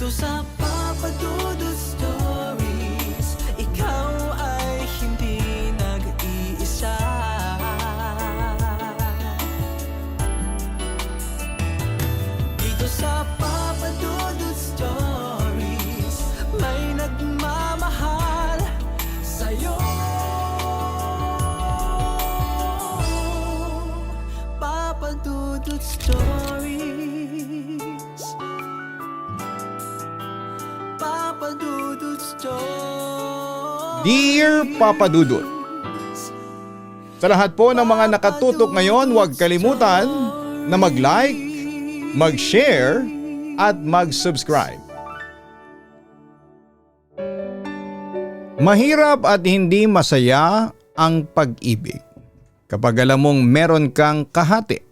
sa Papa Dudut Stories, ikaw ay hindi nag-iisa. Dito sa Papa Dudut Stories, may nagmamahal sa'yo. Papa Dudut Stories, Papa Dudut Stories. Dear Papa Dudut, sa lahat po ng mga nakatutok ngayon, huwag kalimutan na mag-like, mag-share at mag-subscribe. Mahirap at hindi masaya ang pag-ibig kapag alam mong meron kang kahati,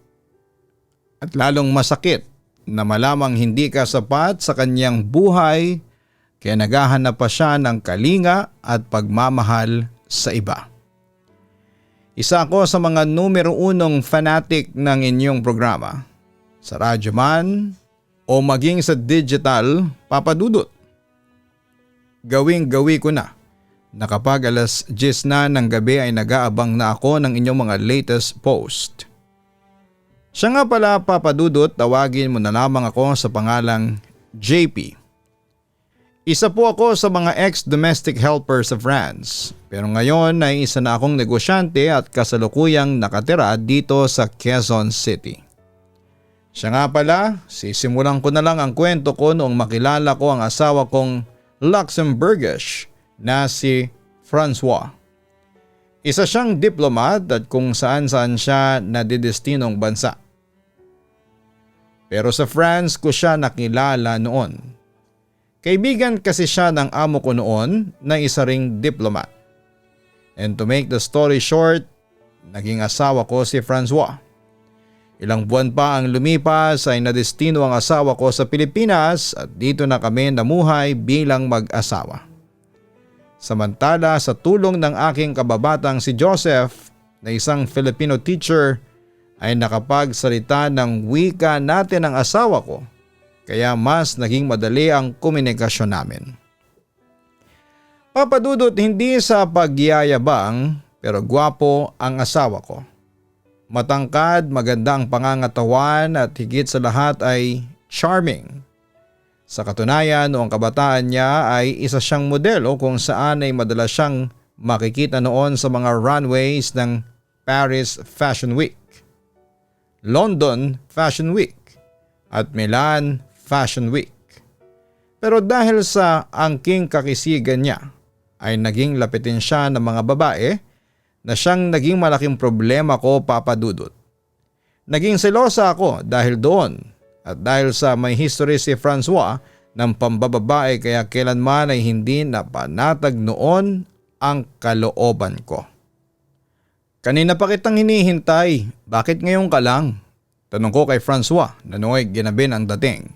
at lalong masakit na malamang hindi ka sapat sa kanyang buhay kaya naghahanap pa siya ng kalinga at pagmamahal sa iba. Isa ako sa mga numero unong fanatic ng inyong programa, sa radyo man o maging sa digital, Papa Dudut. Gawing-gawi ko na kapag alas 10 na ng gabi ay nag-aabang na ako ng inyong mga latest post. Siya nga pala, Papa Dudut, tawagin mo na lamang ako sa pangalang JP. Isa po ako sa mga ex-domestic helper sa France, pero ngayon ay isa na akong negosyante at kasalukuyang nakatira dito sa Quezon City. Siya nga pala, sisimulan ko na lang ang kwento ko noong makilala ko ang asawa kong Luxembourgish na si Francois. Isa siyang diplomat at kung saan-saan siya nadidestinong bansa. Pero sa France ko siya nakilala noon. Kaibigan kasi siya ng amo ko noon na isa ring diplomat. And to make the story short, naging asawa ko si Francois. Ilang buwan pa ang lumipas ay nadestino ang asawa ko sa Pilipinas at dito na kami namuhay bilang mag-asawa. Samantala sa tulong ng aking kababatang si Joseph na isang Filipino teacher ay nakapagsalita ng wika natin ang asawa ko, kaya mas naging madali ang komunikasyon namin. Papa Dudut, hindi sa pagyayabang pero gwapo ang asawa ko. Matangkad, maganda ang pangangatawan at higit sa lahat ay charming. Sa katunayan, noong kabataan niya ay isa siyang modelo kung saan ay madalas siyang makikita noon sa mga runways ng Paris Fashion Week, London Fashion Week at Milan Fashion Week. Pero dahil sa angking kakisigan niya ay naging lapitin siya ng mga babae na siyang naging malaking problema ko, Papa Dudut. Naging selosa ako dahil doon at dahil sa may history si Francois ng pambababae kaya kailanman ay hindi napanatag noon ang kalooban ko. Kanina pa kitang hinihintay, bakit ngayon ka lang? Tanong ko kay Francois na nooy ginabin ang dating.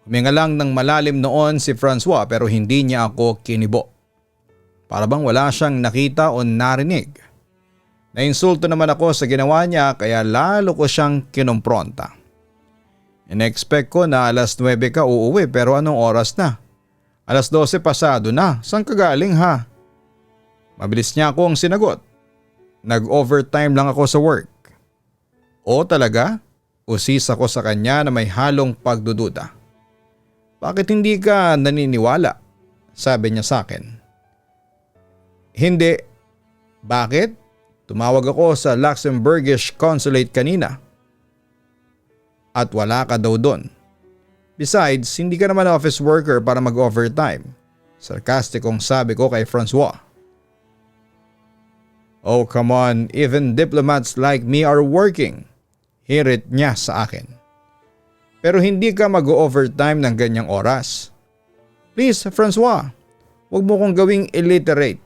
Huminga lang ng malalim noon si Francois pero hindi niya ako kinibo. Para bang wala siyang nakita o narinig. Nainsulto naman ako sa ginawa niya kaya lalo ko siyang kinumpronta. In-expect ko na alas 9 ka uuwi pero anong oras na? Alas 12 pasado na, saan ka galing ha? Mabilis niya akong sinagot. Nag-overtime lang ako sa work. O talaga? Usis ako sa kanya na may halong pagdududa. Bakit hindi ka naniniwala? Sabi niya sa akin. Hindi. Bakit? Tumawag ako sa Luxembourgish Consulate kanina. At wala ka daw doon. Besides, hindi ka naman office worker para mag-overtime. Sarkastikong sabi ko kay Francois. Oh come on, even diplomats like me are working. Hirit niya sa akin. Pero hindi ka mag-overtime ng ganyang oras. Please, Francois, huwag mo kong gawing illiterate.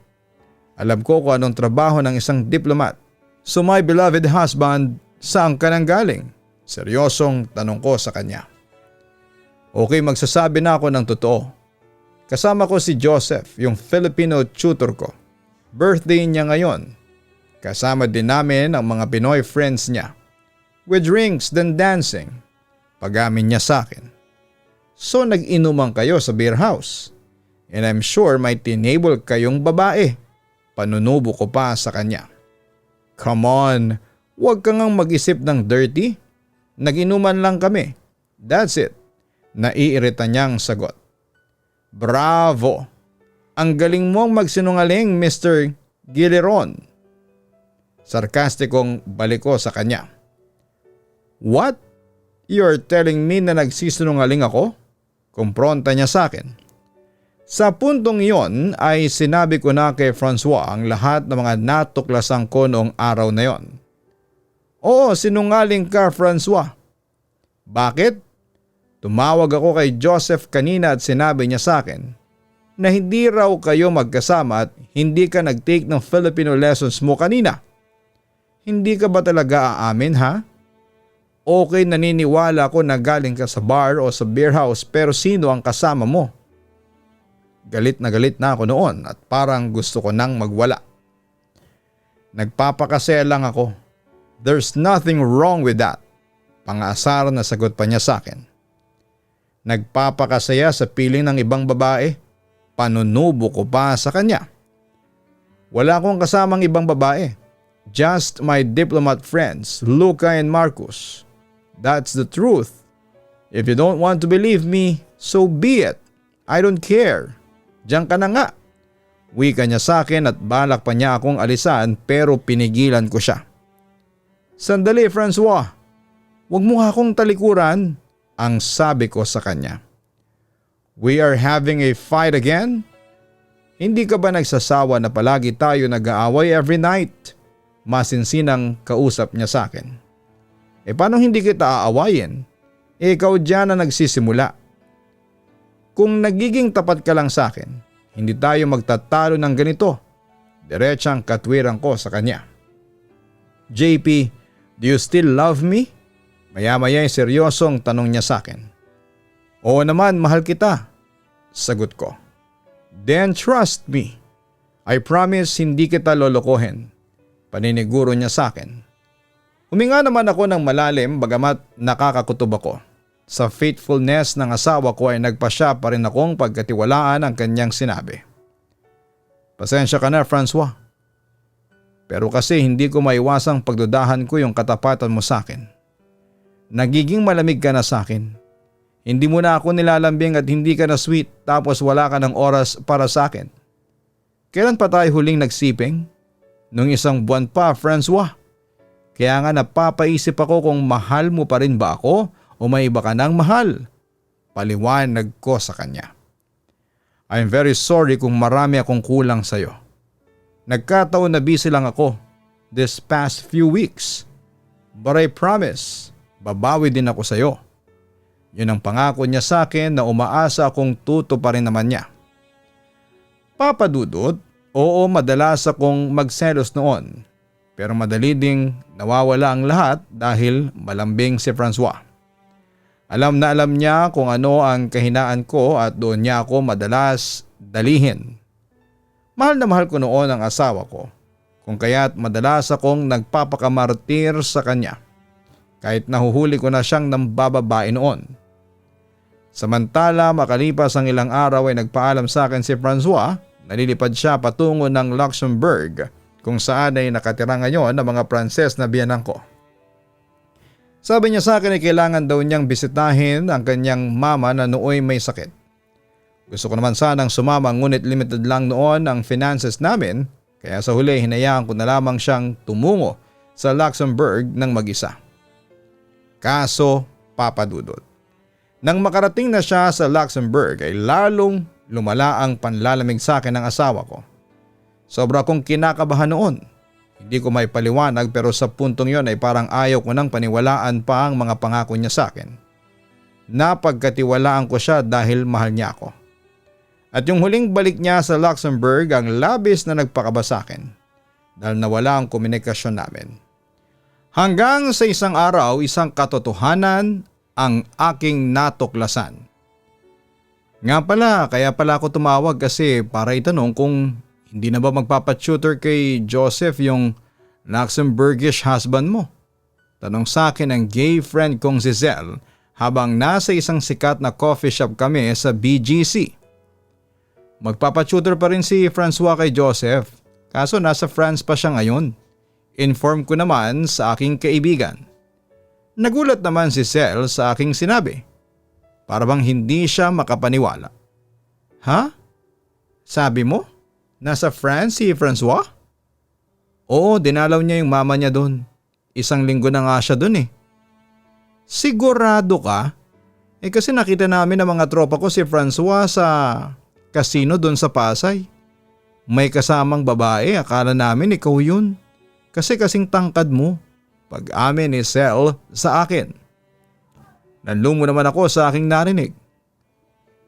Alam ko kung anong trabaho ng isang diplomat. So my beloved husband, saan ka nang galing? Seryosong tanong ko sa kanya. Okay, magsasabi na ako ng totoo. Kasama ko si Joseph, yung Filipino tutor ko. Birthday niya ngayon. Kasama din namin ang mga Pinoy friends niya. With drinks then dancing. Pag-amin niya sa akin. So nag-inuman kayo sa beer house. And I'm sure may tinable kayong babae. Panunubo ko pa sa kanya. Come on, huwag kang ngang mag-isip ng dirty. Nag-inuman lang kami. That's it. Naiirita niyang sagot. Bravo! Ang galing mong magsinungaling, Mr. Gilleron. Sarkastikong balik ko sa kanya. What? You're telling me na nagsisinungaling ako? Kumpronta niya sa akin. Sa puntong iyon ay sinabi ko na kay Francois ang lahat ng mga natuklasan ko noong araw na yon. Oo, sinungaling ka, Francois. Bakit? Tumawag ako kay Joseph kanina at sinabi niya sa akin na hindi raw kayo magkasama at hindi ka nag-take ng Filipino lessons mo kanina. Hindi ka ba talaga aamin, ha? Okay, naniniwala ko na galing ka sa bar o sa beer house, pero sino ang kasama mo? Galit na ako noon at parang gusto ko nang magwala. Nagpapakasaya lang ako. There's nothing wrong with that. Pang-aasar na sagot pa niya sa akin. Nagpapakasaya sa piling ng ibang babae? Panunubo ko pa sa kanya. Wala akong kasamang ibang babae. Just my diplomat friends, Luca and Marcus. That's the truth. If you don't want to believe me, so be it. I don't care. Diyan ka na nga. Wika niya sa akin at balak pa niya akong alisan pero pinigilan ko siya. Sandali, Francois. Huwag mo akong talikuran, ang sabi ko sa kanya. We are having a fight again? Hindi ka ba nagsasawa na palagi tayo nag-aaway every night? Masinsinang kausap niya sa akin. Paano hindi kita aawayin? Ikaw dyan na nagsisimula. Kung nagiging tapat ka lang sa akin, hindi tayo magtatalo ng ganito. Diretsang katwiran ko sa kanya. JP, do you still love me? Maya-maya seryosong tanong niya sa akin. Oo naman, mahal kita. Sagot ko. Then trust me. I promise hindi kita lolokohin. Paniniguro niya sa akin. Huminga naman ako ng malalim bagamat nakakakutob ako. Sa faithfulness ng asawa ko ay nagpasya pa rin akong pagkatiwalaan ang kanyang sinabi. Pasensya ka na, Francois. Pero kasi hindi ko maiwasang pagdudahan ko yung katapatan mo sa akin. Nagiging malamig ka na sa akin. Hindi mo na ako nilalambing at hindi ka na sweet tapos wala ka ng oras para sa akin. Kailan pa tayo huling nagsiping? Nung isang buwan pa, Francois. Kaya nga napapaisip ako kung mahal mo pa rin ba ako o may iba ka nang mahal. Paliwanag ko sa kanya. I'm very sorry kung marami akong kulang sa'yo. Nagkataon na busy lang ako this past few weeks. But I promise, babawi din ako sa'yo. Yun ang pangako niya sa akin na umaasa akong tuto pa rin naman niya. Papa Dudut, oo, madalas akong magselos noon. Pero madali ding nawawala ang lahat dahil malambing si Francois. Alam na alam niya kung ano ang kahinaan ko at doon niya ako madalas dalihin. Mahal na mahal ko noon ang asawa ko, kung kaya't madalas akong nagpapakamartir sa kanya. Kahit nahuhuli ko na siyang nambababae noon. Samantala makalipas ang ilang araw ay nagpaalam sa akin si Francois. Nalilipad siya patungo ng Luxembourg kung saan ay nakatira ngayon ang mga Pranses na biyanang ko. Sabi niya sa akin ay kailangan daw niyang bisitahin ang kanyang mama na nooy may sakit. Gusto ko naman sanang sumama ngunit limited lang noon ang finances namin kaya sa huli hinayaan ko na lamang siyang tumungo sa Luxembourg ng mag-isa. Kaso, Papa Dudut, nang makarating na siya sa Luxembourg ay lalong lumala ang panlalamig sa akin ng asawa ko. Sobra kong kinakabahan noon. Hindi ko may paliwanag pero sa puntong yon ay parang ayaw ko nang paniwalaan pa ang mga pangako niya sa akin. Napagkatiwalaan ko siya dahil mahal niya ako. At yung huling balik niya sa Luxembourg ang labis na nagpakaba sa akin dahil nawala ang komunikasyon namin. Hanggang sa isang araw, isang katotohanan ang aking natuklasan. Nga pala, kaya pala ako tumawag kasi para itanong kung hindi na ba magpapatutor kay Joseph yung Luxembourgish husband mo. Tanong sa akin ng gay friend kong si Zell habang nasa isang sikat na coffee shop kami sa BGC. Magpapatutor pa rin si Francois kay Joseph, kaso nasa France pa siya ngayon. Inform ko naman sa aking kaibigan. Nagulat naman si Sel sa aking sinabi. Para bang hindi siya makapaniwala. Ha? Sabi mo? Nasa France si Francois? Oo, dinalaw niya yung mama niya doon. 1 linggo na nga siya doon eh. Sigurado ka? Kasi nakita namin ng mga tropa ko si Francois sa casino doon sa Pasay. May kasamang babae, akala namin ikaw yun. Kasi kasing tangkad mo. Pag-amin ni Sel sa akin. Nanlumo naman ako sa aking narinig.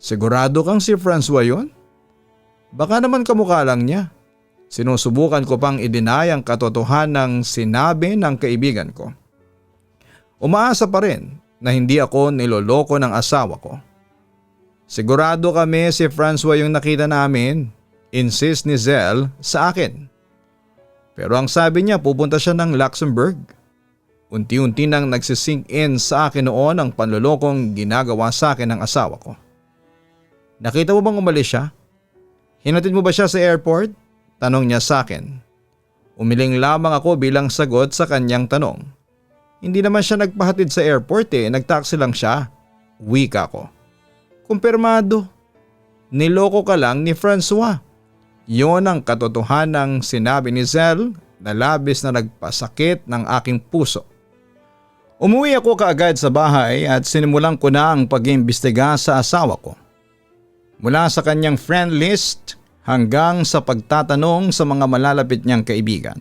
Sigurado kang si Francois yun? Baka naman kamukha lang niya. Sinusubukan ko pang i-deny ang katotohanan ng sinabi ng kaibigan ko. Umaasa pa rin na hindi ako niloloko ng asawa ko. Sigurado kami si Francois yung nakita namin, insist ni Sel sa akin. Pero ang sabi niya pupunta siya ng Luxembourg. Unti-unti nang nagsisink in sa akin noon ang panlolokong ginagawa sa akin ng asawa ko. Nakita mo bang umalis siya? Hinatid mo ba siya sa airport? Tanong niya sa akin. Umiling lamang ako bilang sagot sa kanyang tanong. Hindi naman siya nagpahatid sa airport nagtaksi lang siya. Wika ko. Kumpirmado. Niloko ka lang ni Francois. Yon ang katotohanang sinabi ni Sel na labis na nagpasakit ng aking puso. Umuwi ako kaagad sa bahay at sinimulan ko na ang pag-iimbestiga sa asawa ko. Mula sa kanyang friend list hanggang sa pagtatanong sa mga malalapit niyang kaibigan.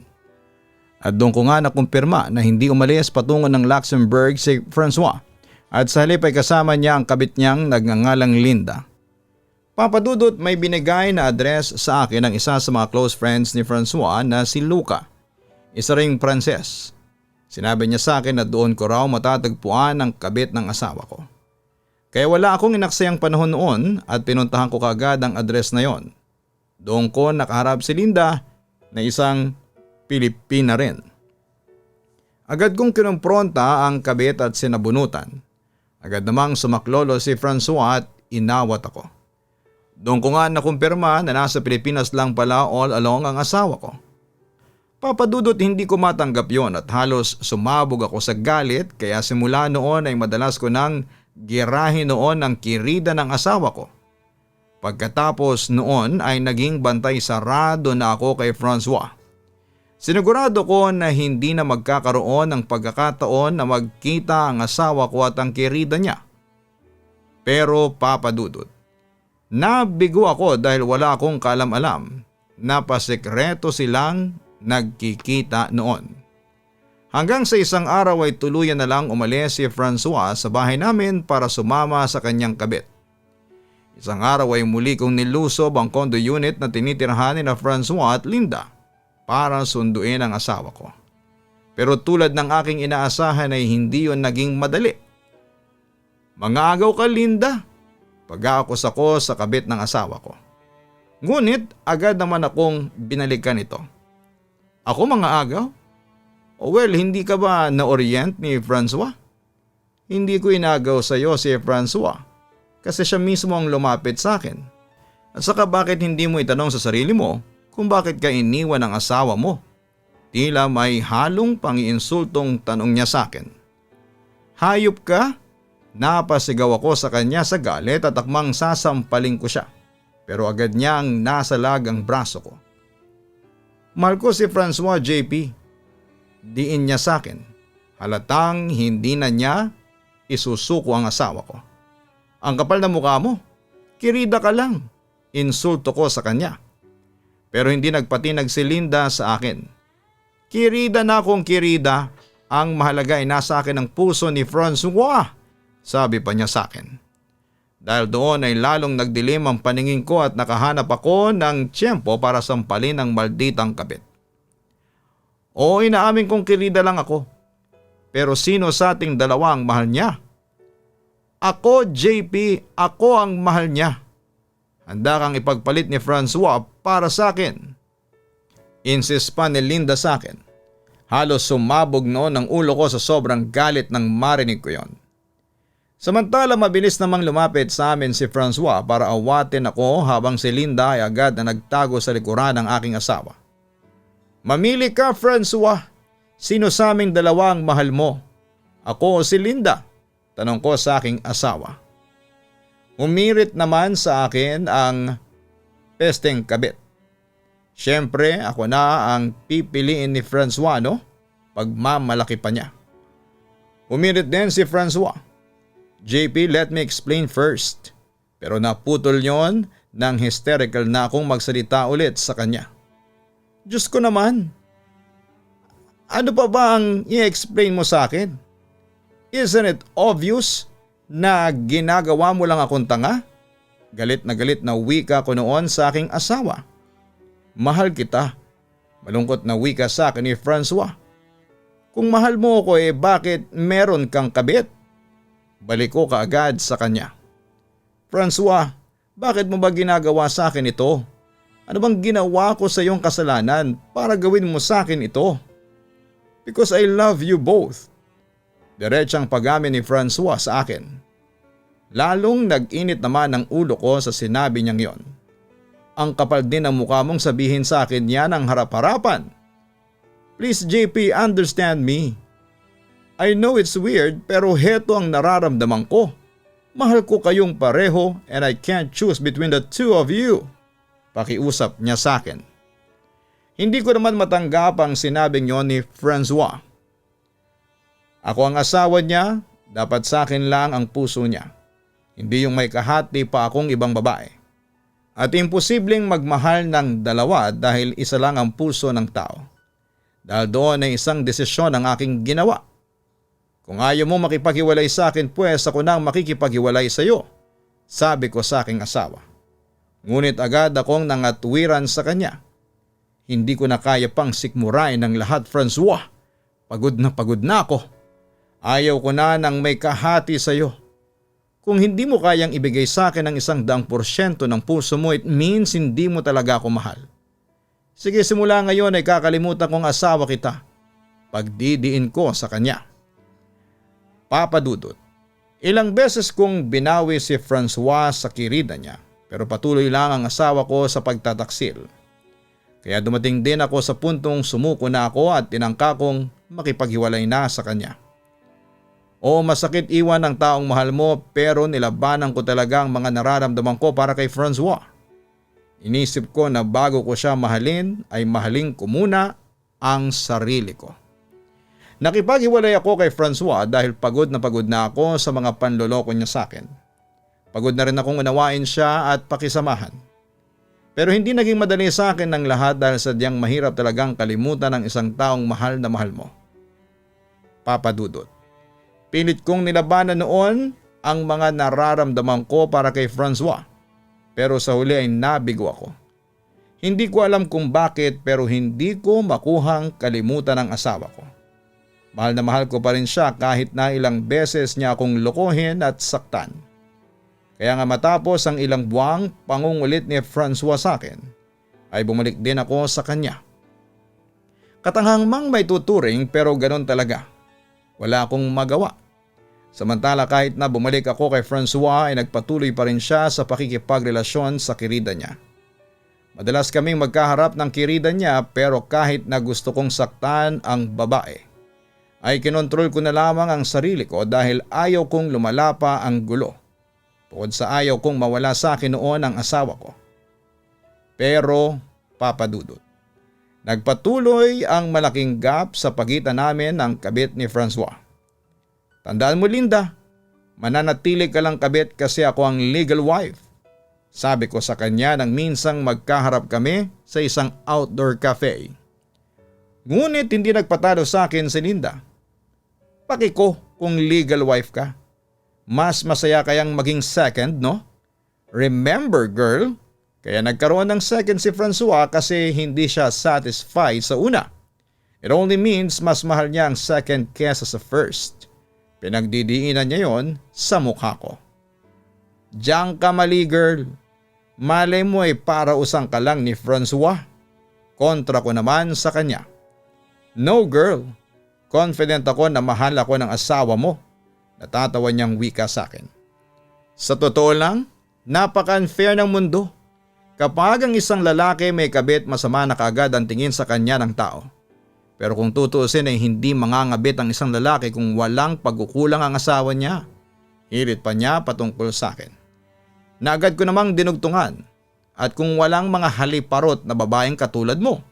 At doon ko nga nakumpirma na hindi umalis patungo ng Luxembourg si Francois at sa halip ay kasama niya ang kabit niyang nagngangalang Linda. Papadudot may binigay na address sa akin ng isa sa mga close friends ni Francois na si Luca, isa ring Pranses. Sinabi niya sa akin na doon ko raw matatagpuan ang kabit ng asawa ko. Kaya wala akong inaksayang panahon noon at pinuntahan ko kaagad ang address na yon. Doon ko nakaharap si Linda na isang Pilipina rin. Agad kong kinumpronta ang kabit at sinabunutan. Agad namang sumaklolo si Francois at inawat ako. Doon ko nga nakumpirma na nasa Pilipinas lang pala all along ang asawa ko. Papadudot hindi ko matanggap yon at halos sumabog ako sa galit kaya simula noon ay madalas ko nang girahin noon ang kirida ng asawa ko. Pagkatapos noon ay naging bantay sarado na ako kay Francois. Sinigurado ko na hindi na magkakaroon ng pagkakataon na magkita ang asawa ko at ang kirida niya. Pero papadudot, nabigo ako dahil wala akong kaalam-alam na pasekreto silang nagkikita noon. Hanggang sa isang araw ay tuluyan na lang umalis si Francois sa bahay namin para sumama sa kanyang kabit. Isang araw ay muli kong nilusob ang condo unit na tinitirahan ni Francois at Linda para sunduin ang asawa ko. Pero tulad ng aking inaasahan ay hindi yon naging madali. Mangagaw ka, Linda, pag-aakos ako sa kabit ng asawa ko. Ngunit agad naman akong binalikan ito. Ako mangaagaw? Well, hindi ka ba na-orient ni Francois? Hindi ko inagaw sa iyo si Francois kasi siya mismo ang lumapit sa akin. At saka bakit hindi mo itanong sa sarili mo kung bakit ka iniwan ng asawa mo? Tila may halong pangiinsultong tanong niya sa akin. Hayop ka? Napasigaw ako sa kanya sa galit at akmang sasampaling ko siya. Pero agad niyang nasalag ang braso ko. Mahal ko si Francois, JP. Diin niya sa akin. Halatang hindi na niya isusuko ang asawa ko. Ang kapal na mukha mo. Kirida ka lang. Insulto ko sa kanya. Pero hindi nagpatinag si Linda sa akin. Kirida na akong kirida. Ang mahalaga ay nasa akin ang puso ni Francois, sabi pa niya sa akin. Dahil doon ay lalong nagdilim ang paningin ko at nakahanap ako ng tiyempo para sampalin ang malditang kabit. Oo, inaamin kong kirida lang ako. Pero sino sa ating dalawa ang mahal niya? Ako, JP, ako ang mahal niya. Handa kang ipagpalit ni Francois para sa akin. Insist pa ni Linda sa akin. Halos sumabog noon ang ulo ko sa sobrang galit nang marinig ko yon. Samantala mabilis namang lumapit sa amin si Francois para awatin ako habang si Linda ay agad na nagtago sa likuran ng aking asawa. "Mamili ka, Francois. Sino sa aming dalawa ang mahal mo? Ako o si Linda?" tanong ko sa aking asawa. Umirit naman sa akin ang pesteng kabit. Siyempre ako na ang pipiliin ni Francois, no? Pagmamalaki pa niya. Umirit din si Francois. "JP, let me explain first." Pero naputol yon nang hysterical na akong magsalita ulit sa kanya. "Diyos ko naman. Ano pa ba ang i-explain mo sa akin? Isn't it obvious na ginagawa mo lang akong tanga?" Galit na wika ko noon sa aking asawa. "Mahal kita." Malungkot na wika sa akin ni Francois. "Kung mahal mo ako bakit meron kang kabit?" Balik ko kaagad sa kanya. "Francois, bakit mo ba ginagawa sa akin ito? Ano bang ginawa ko sa iyong kasalanan para gawin mo sa akin ito?" "Because I love you both." Diretsang pag-amin ni Francois sa akin. Lalong nag-init naman ang ulo ko sa sinabi niyang yon. Ang kapal din ang mukha mong sabihin sa akin yan ang harap-harapan. "Please JP, understand me. I know it's weird pero heto ang nararamdaman ko. Mahal ko kayong pareho and I can't choose between the two of you." Pakiusap niya sa akin. Hindi ko naman matanggap ang sinabing yon ni Francois. Ako ang asawa niya, dapat sa akin lang ang puso niya. Hindi yung may kahati pa akong ibang babae. At imposibleng magmahal ng dalawa dahil isa lang ang puso ng tao. Dahil doon ay isang desisyon ang aking ginawa. "Kung ayaw mo makipaghiwalay sa akin, pues ako nang makikipaghiwalay sa iyo," sabi ko sa aking asawa. Ngunit agad akong nangatwiran sa kanya. Hindi ko na kaya pang sikmurain ng lahat, Francois. Pagod na ako. Ayaw ko na ng may kahati sa iyo. Kung hindi mo kayang ibigay sa akin ang 100% ng puso mo, it means hindi mo talaga ako mahal. Sige, simula ngayon ay kakalimutan kong asawa kita. Pagdidiin ko sa kanya. Papa Dudut, ilang beses kong binawi si Francois sa kirida niya pero patuloy lang ang asawa ko sa pagtataksil. Kaya dumating din ako sa puntong sumuko na ako at tinangka kong makipaghiwalay na sa kanya. Oo, masakit iwan ng taong mahal mo pero nilabanan ko talaga ang mga nararamdaman ko para kay Francois. Inisip ko na bago ko siya mahalin ay mahalin ko muna ang sarili ko. Nakipaghiwalay ako kay Francois dahil pagod na ako sa mga panloloko niya sa akin. Pagod na rin akong unawain siya at pakisamahan. Pero hindi naging madali sa akin ng lahat dahil sadyang mahirap talagang kalimutan ng isang taong mahal na mahal mo. Papa Dudut, pilit kong nilabanan noon ang mga nararamdaman ko para kay Francois. Pero sa huli ay nabigo ako. Hindi ko alam kung bakit pero hindi ko makuhang kalimutan ang asawa ko. Mahal na mahal ko pa rin siya kahit na ilang beses niya akong lokohin at saktan. Kaya nga matapos ang ilang buwang pangungulit ni Francois sa akin, ay bumalik din ako sa kanya. Katanghang mang may tuturing pero ganon talaga. Wala akong magawa. Samantala kahit na bumalik ako kay Francois ay nagpatuloy pa rin siya sa pakikipagrelasyon sa kirida niya. Madalas kaming magkaharap ng kirida niya pero kahit na gusto kong saktan ang babae, ay kinontrol ko na lamang ang sarili ko dahil ayaw kong lumala pa ang gulo. Bukod sa ayaw kong mawala sa akin noon ang asawa ko. Pero Papa Dudut, nagpatuloy ang malaking gap sa pagitan namin ng kabit ni Francois. Tandaan mo Linda, mananatili ka lang kabit kasi ako ang legal wife. Sabi ko sa kanya nang minsang magkaharap kami sa isang outdoor cafe. Ngunit hindi nagpatalo sa akin si Linda. Pakiko kung legal wife ka. Mas masaya kayang maging second, no? Remember girl, kaya nagkaroon ng second si Francois kasi hindi siya satisfied sa una. It only means mas mahal niya ang second kesa sa first. Pinagdidiinan niya yon sa mukha ko. Diyan ka mali girl. Malay mo ay para usang ka lang ni Francois. Kontra ko naman sa kanya. No girl. Confident ako na mahal ako ng asawa mo. Natatawa niyang wika sa akin. Sa totoo lang, napaka-unfair ng mundo. Kapag ang isang lalaki may kabit, masama na kaagad ang tingin sa kanya ng tao. Pero kung tutuusin ay hindi mangangabit ang isang lalaki kung walang pagkukulang ang asawa niya. Hirit pa niya patungkol sa akin. Naagad ko namang dinugtungan. At kung walang mga haliparot na babaeng katulad mo.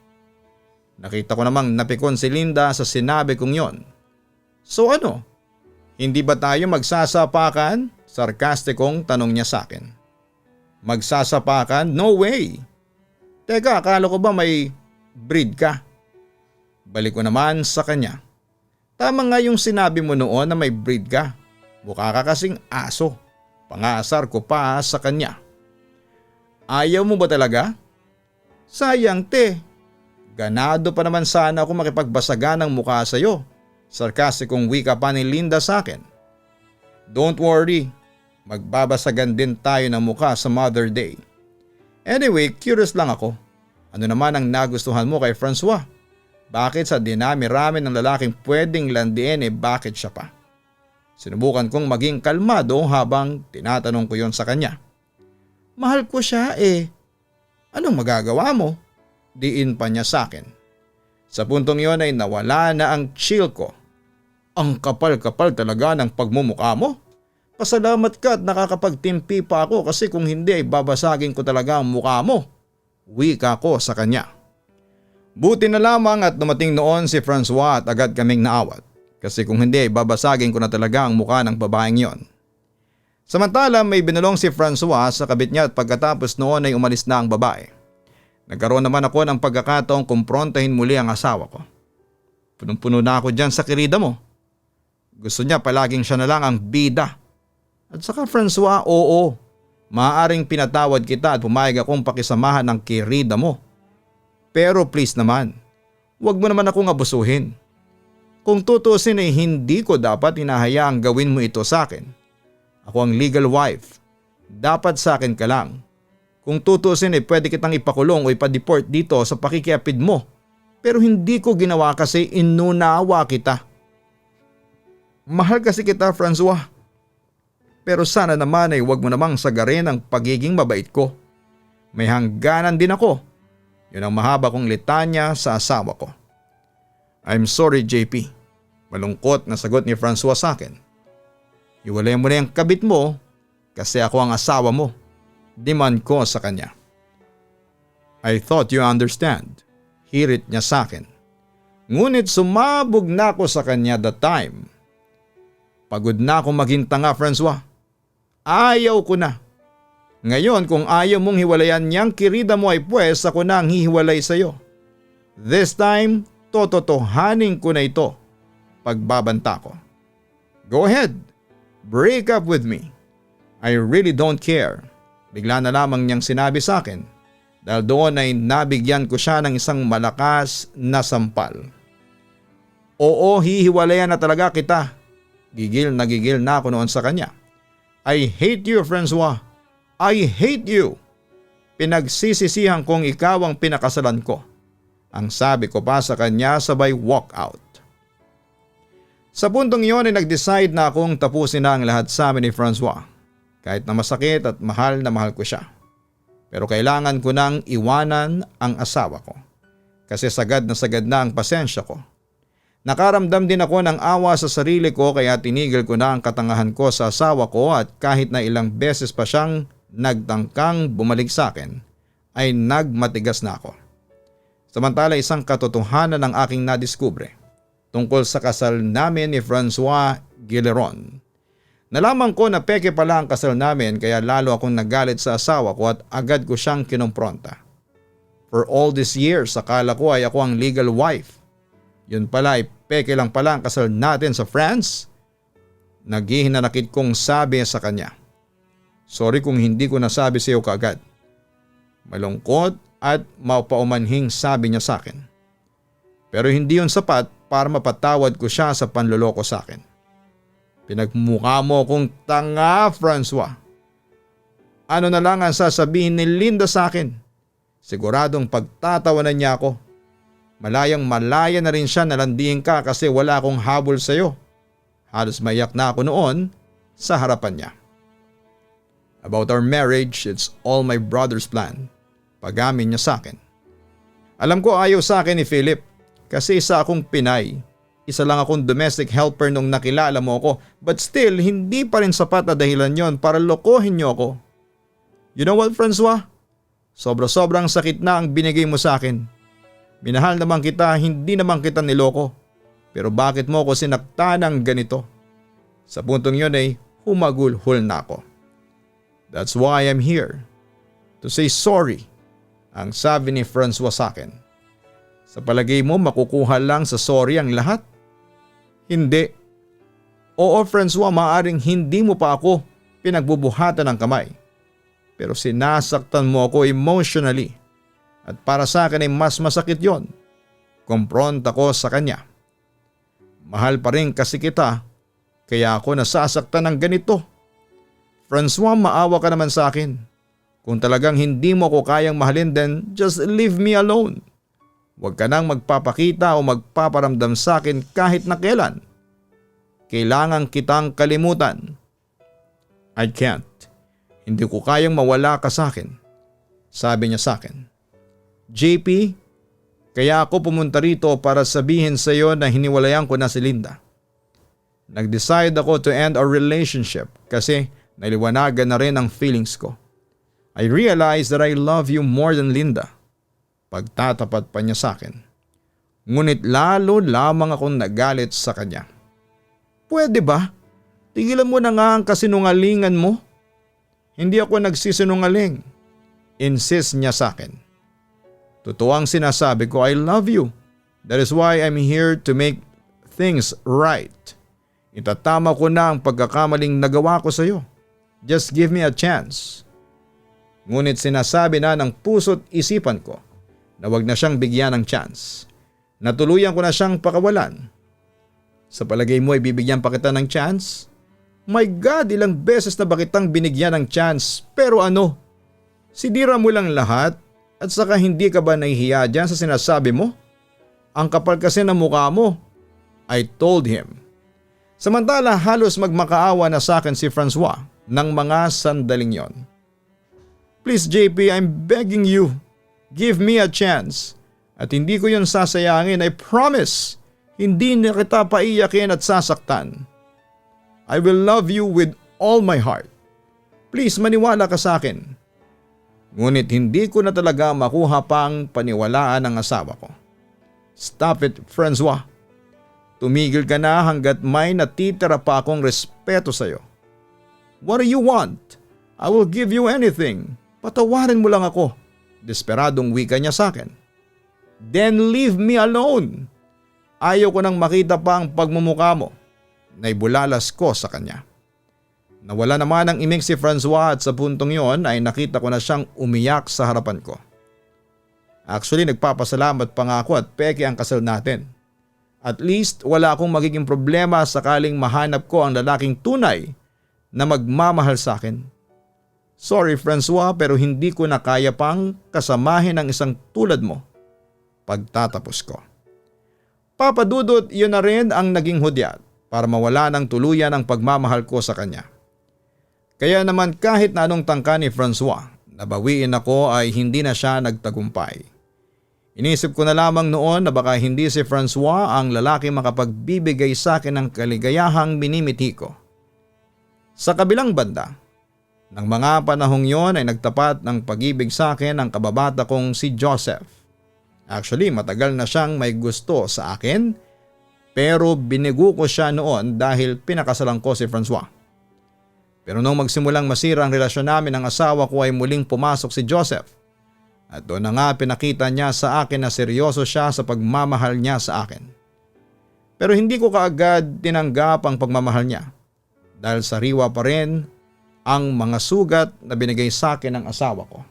Nakita ko namang napikon si Linda sa sinabi kong yon. So ano? Hindi ba tayo magsasapakan? Sarkastikong tanong niya sa akin. Magsasapakan? No way! Teka, akala ko ba may breed ka? Balik ko naman sa kanya. Tama nga yung sinabi mo noon na may breed ka. Mukha ka kasing aso. Pangasar ko pa sa kanya. Ayaw mo ba talaga? Sayang te. Ganado pa naman sana ako makipagbasagan ng mukha sa'yo. Sarkastikong wika pa ni Linda sa akin. Don't worry. Magbabasagan din tayo ng mukha sa Mother Day. Anyway, curious lang ako. Ano naman ang nagustuhan mo kay Francois? Bakit sa dinami-rami ng lalaking pwedeng landiin bakit siya pa? Sinubukan kong maging kalmado habang tinatanong ko yon sa kanya. Mahal ko siya Anong magagawa mo? Diin pa niya sa akin. Sa puntong yon ay nawala na ang chill ko. Ang kapal-kapal talaga ng pagmumukha mo. Pasalamat ka at nakakapagtimpi pa ako kasi kung hindi ay babasagin ko talaga ang mukha mo. Wika ko sa kanya. Buti na lamang at dumating noon si Francois at agad kaming naawat. Kasi kung hindi ay babasagin ko na talaga ang mukha ng babaeng yon. Samantala may binulong si Francois sa kabit niya at pagkatapos noon ay umalis na ang babae. Nagkaroon naman ako ng pagkakataong kumprontahin muli ang asawa ko. Punong-puno na ako dyan sa kirida mo. Gusto niya palaging siya na lang ang bida. At saka Francois, oo, maaaring pinatawad kita at pumayag akong pakisamahan ng kirida mo. Pero please naman, huwag mo naman akong abusuhin. Kung tutusin ay hindi ko dapat hinahayaang gawin mo ito sa akin. Ako ang legal wife. Dapat sa akin ka lang. Kung tutusin ay pwede kitang ipakulong o ipadeport dito sa pakikiapid mo. Pero hindi ko ginawa kasi inunawa kita. Mahal kasi kita, Francois. Pero sana naman ay huwag mo namang sagarin ang pagiging mabait ko. May hangganan din ako. Yun ang mahaba kong litanya sa asawa ko. I'm sorry JP. Malungkot na sagot ni Francois sa akin. Iwalay mo na yung kabit mo kasi ako ang asawa mo. Demand ko sa kanya. I thought you understand. Hirit niya sa akin. Ngunit sumabog na ako sa kanya that time. Pagod na akong maging tanga, Francois. Ayaw ko na. Ngayon kung ayaw mong hiwalayan niyang kirida mo ay pwes ako na ang hihiwalay sa iyo. This time, tototohanin ko na ito. Pagbabanta ko. Go ahead. Break up with me. I really don't care. Bigla na lamang niyang sinabi sa akin dahil doon ay nabigyan ko siya ng isang malakas na sampal. Oo, hihiwalayan na talaga kita. Gigil na ako noon sa kanya. I hate you, Francois. I hate you. Pinagsisisihan kong ikaw ang pinakasalan ko. Ang sabi ko pa sa kanya sabay walk out. Sa puntong iyon ay nag-decide na akong tapusin na ang lahat sa amin ni Francois. Kahit na masakit at mahal na mahal ko siya. Pero kailangan ko nang iwanan ang asawa ko. Kasi sagad na ang pasensya ko. Nakaramdam din ako ng awa sa sarili ko kaya tinigil ko na ang katangahan ko sa asawa ko at kahit na ilang beses pa siyang nagtangkang bumalik sa akin ay nagmatigas na ako. Samantala isang katotohanan ang aking nadiskubre tungkol sa kasal namin ni Francois Guilleron. Nalaman ko na peke pala ang kasal namin kaya lalo akong nagalit sa asawa ko at agad ko siyang kinumpronta. For all these years akala ko ay ako ang legal wife. Yun pala ay peke lang pala ang kasal natin sa France. Naghihinanakit kong sabi sa kanya. Sorry kung hindi ko nasabi sa iyo kaagad. Malungkot at mapaumanhing sabi niya sa akin. Pero hindi yun sapat para mapatawad ko siya sa panloloko sa akin. Pinagmukha mo kong tanga, Francois. Ano na lang ang sasabihin ni Linda sa akin? Siguradong pagtatawanan niya ako. Malayang malaya na rin siya na landiin ka kasi wala akong habol sa iyo. Halos maiyak na ako noon sa harapan niya. About our marriage, it's all my brother's plan. Pag-amin niya sa akin. Alam ko ayaw sa akin ni Philip kasi isa akong Pinay. Isa lang akong domestic helper nung nakilala mo ako, but still hindi pa rin sapat na dahilan yon para lokohin niyo ako. You know what, Francois? Sobra-sobrang sakit na ang binigay mo sa akin. Minahal naman kita, hindi naman kita niloko. Pero bakit mo ako sinaktan ng ganito? Sa puntong yun ay humagulhol na ako. That's why I'm here. To say sorry, ang sabi ni Francois sa akin. Sa palagay mo makukuha lang sa sorry ang lahat? Hindi. Oo, Francois, maaaring hindi mo pa ako pinagbubuhatan ng kamay. Pero sinasaktan mo ako emotionally. At para sa akin ay mas masakit yon. Confront ako sa kanya. Mahal pa rin kasi kita, kaya ako nasasaktan ng ganito. Francois, maawa ka naman sa akin. Kung talagang hindi mo ako kayang mahalin, then just leave me alone. Huwag ka nang magpapakita o magpaparamdam sa akin kahit na kailan. Kailangan kitang kalimutan. I can't. Hindi ko kayang mawala ka sa akin. Sabi niya sa akin. JP, kaya ako pumunta rito para sabihin sa iyo na hiniwalayan ko na si Linda. Nag-decide ako to end our relationship kasi naliwanagan na rin ang feelings ko. I realized that I love you more than Linda. Pagtatapat pa niya sa akin. Ngunit lalo lamang akong nagalit sa kanya. Pwede ba? Tigilan mo na nga ang kasinungalingan mo. Hindi ako nagsisinungaling. Insist niya sa akin. Totoo ang sinasabi ko, I love you. That is why I'm here to make things right. Itatama ko na ang pagkakamaling nagawa ko sa iyo. Just give me a chance. Ngunit sinasabi na ng puso't isipan ko na wag na siyang bigyan ng chance. Natuluyan ko na siyang pakawalan. Sa palagay mo ay bibigyan pa kita ng chance? My God, ilang beses na ba kitang binigyan ng chance? Pero ano? Sinira mo lang lahat at saka hindi ka ba nahihiya dyan sa sinasabi mo? Ang kapal kasi ng mukha mo. I told him. Samantala halos magmakaawa na sa akin si Francois ng mga sandaling yon. Please JP, I'm begging you. Give me a chance. At hindi ko yun sasayangin, I promise. Hindi na kita paiyakin at sasaktan. I will love you with all my heart. Please maniwala ka sa akin. Ngunit hindi ko na talaga makuha pang paniwalaan ng asawa ko. Stop it, Francois. Tumigil ka na hanggat may natitira pa akong respeto sa iyo. What do you want? I will give you anything. Patawarin mo lang ako. Desperadong wika niya sa akin. Then leave me alone. Ayaw ko nang makita pa ang pagmumukha mo. Naibulalas ko sa kanya. Nawala naman ang imik si Francois at sa puntong yon ay nakita ko na siyang umiyak sa harapan ko. Actually nagpapasalamat pa nga ako at peke ang kasal natin. At least wala akong magiging problema sakaling mahanap ko ang lalaking tunay na magmamahal sa akin. Sorry Francois, pero hindi ko na kaya pang kasamahin ang isang tulad mo. Pagtatapos ko. Papa Dudut, yun na rin ang naging hudyat para mawala ng tuluyan ang pagmamahal ko sa kanya. Kaya naman kahit na anong tangka ni Francois, nabawiin ako ay hindi na siya nagtagumpay. Inisip ko na lamang noon na baka hindi si Francois ang lalaki makapagbibigay sa akin ng kaligayahang minimiti ko. Sa kabilang banda, ng mga panahong yon ay nagtapat ng pag-ibig sa akin ang kababata kong si Joseph. Actually, matagal na siyang may gusto sa akin pero binigo ko siya noon dahil pinakasalan ko si Francois. Pero nung magsimulang masira ang relasyon namin ng asawa ko ay muling pumasok si Joseph. At doon na nga pinakita niya sa akin na seryoso siya sa pagmamahal niya sa akin. Pero hindi ko kaagad tinanggap ang pagmamahal niya dahil sariwa pa rin ang mga sugat na binigay sa akin ng asawa ko.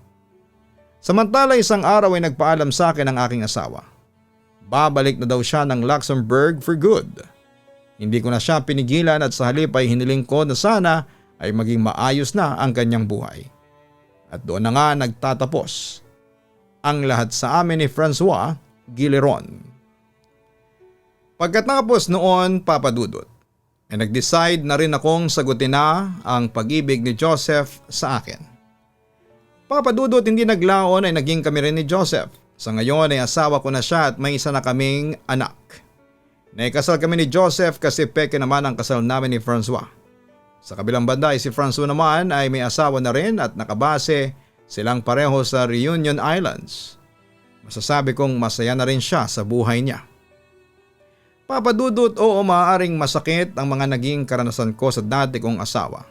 Samantala isang araw ay nagpaalam sa akin ang aking asawa. Babalik na daw siya ng Luxembourg for good. Hindi ko na siya pinigilan at sa halip ay hiniling ko na sana ay maging maayos na ang kanyang buhay. At doon na nga nagtatapos ang lahat sa amin ni Francois Guileron. Pagkatapos noon, Papa Dudut, nag-decide na rin akong sagutin na ang pag-ibig ni Joseph sa akin. Papa Dudut, hindi naglaon ay naging kami rin ni Joseph. Sa ngayon ay asawa ko na siya at may isa na kaming anak. Naikasal kami ni Joseph kasi peke naman ang kasal namin ni Francois. Sa kabilang banda ay si Francois naman ay may asawa na rin at nakabase silang pareho sa Reunion Islands. Masasabi kong masaya na rin siya sa buhay niya. Papa Dudut, oo, maaaring masakit ang mga naging karanasan ko sa dati kong asawa.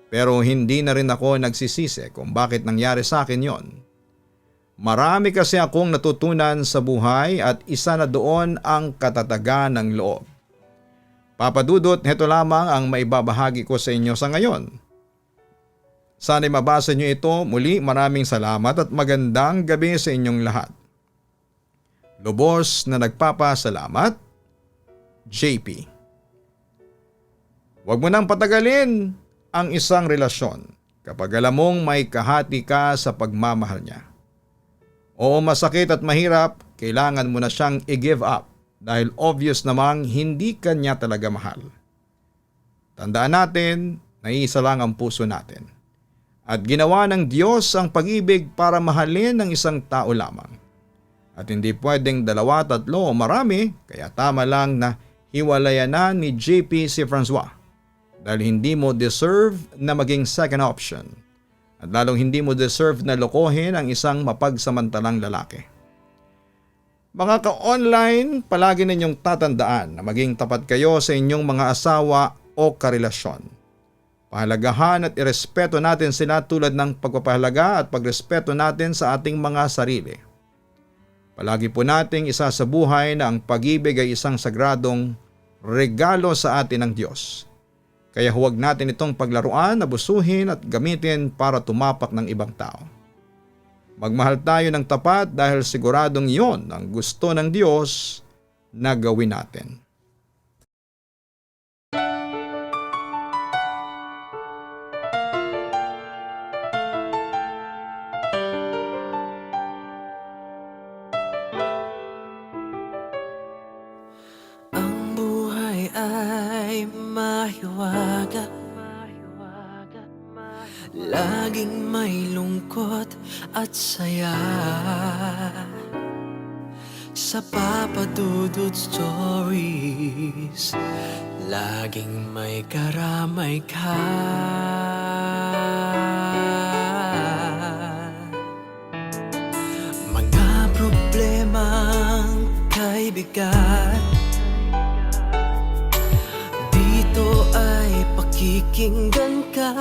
Pero hindi na rin ako nagsisisi kung bakit nangyari sa akin yon. Marami kasi akong natutunan sa buhay at isa na doon ang katatagan ng loob. Papa Dudut, heto lamang ang maibabahagi ko sa inyo sa ngayon. Sana'y mabasa niyo ito. Muli, maraming salamat at magandang gabi sa inyong lahat. Lubos na nagpapasalamat, JP. Huwag mo nang patagalin ang isang relasyon kapag alam mong may kahati ka sa pagmamahal niya. Oo, masakit at mahirap, kailangan mo na siyang i-give up dahil obvious namang hindi ka niya talaga mahal. Tandaan natin na isa lang ang puso natin. At ginawa ng Diyos ang pag-ibig para mahalin ng isang tao lamang. At hindi pwedeng dalawa, tatlo o marami, kaya tama lang na hiwalayan na ni JP si Francois. Dahil hindi mo deserve na maging second option. At lalong hindi mo deserve na lokohin ang isang mapagsamantalang lalaki. Mga ka-online, palagi ninyong tatandaan na maging tapat kayo sa inyong mga asawa o karelasyon. Pahalagahan at irespeto natin sila tulad ng pagpapahalaga at pagrespeto natin sa ating mga sarili. Palagi po nating isa sa buhay na ang pag-ibig ay isang sagradong regalo sa atin ng Diyos. Kaya huwag natin itong paglaruan, abusuhin at gamitin para tumapak ng ibang tao. Magmahal tayo ng tapat dahil siguradong iyon ang gusto ng Diyos na gawin natin. Ang buhay ay mahiwaga, laging may lungkot at saya. Sa Papa Dudut Stories, laging may karamay ka. Mga problemang kay bigat, dito ay pakikinggan ka.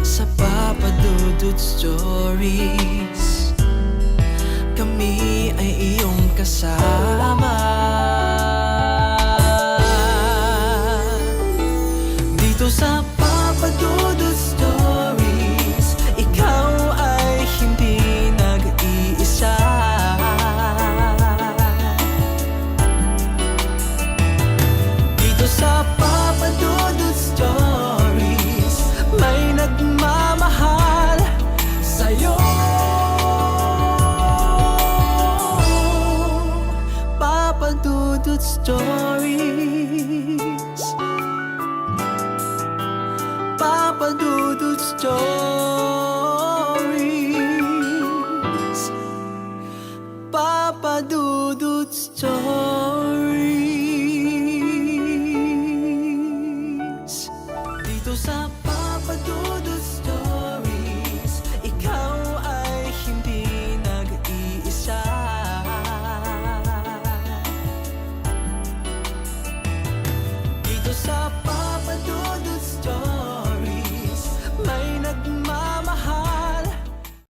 Sa Papa Dudut Stories, kami ay iyong kasama. Dito sa Papa Dudut Stories, ikaw ay hindi nag-iisa. Dito sa Papa Dudut Stories, may nagmamahal sa'yo. Papa Dudut Stories, Papa Dudut Stories, Papa Dudut Stories. Dito sa Papa Dudut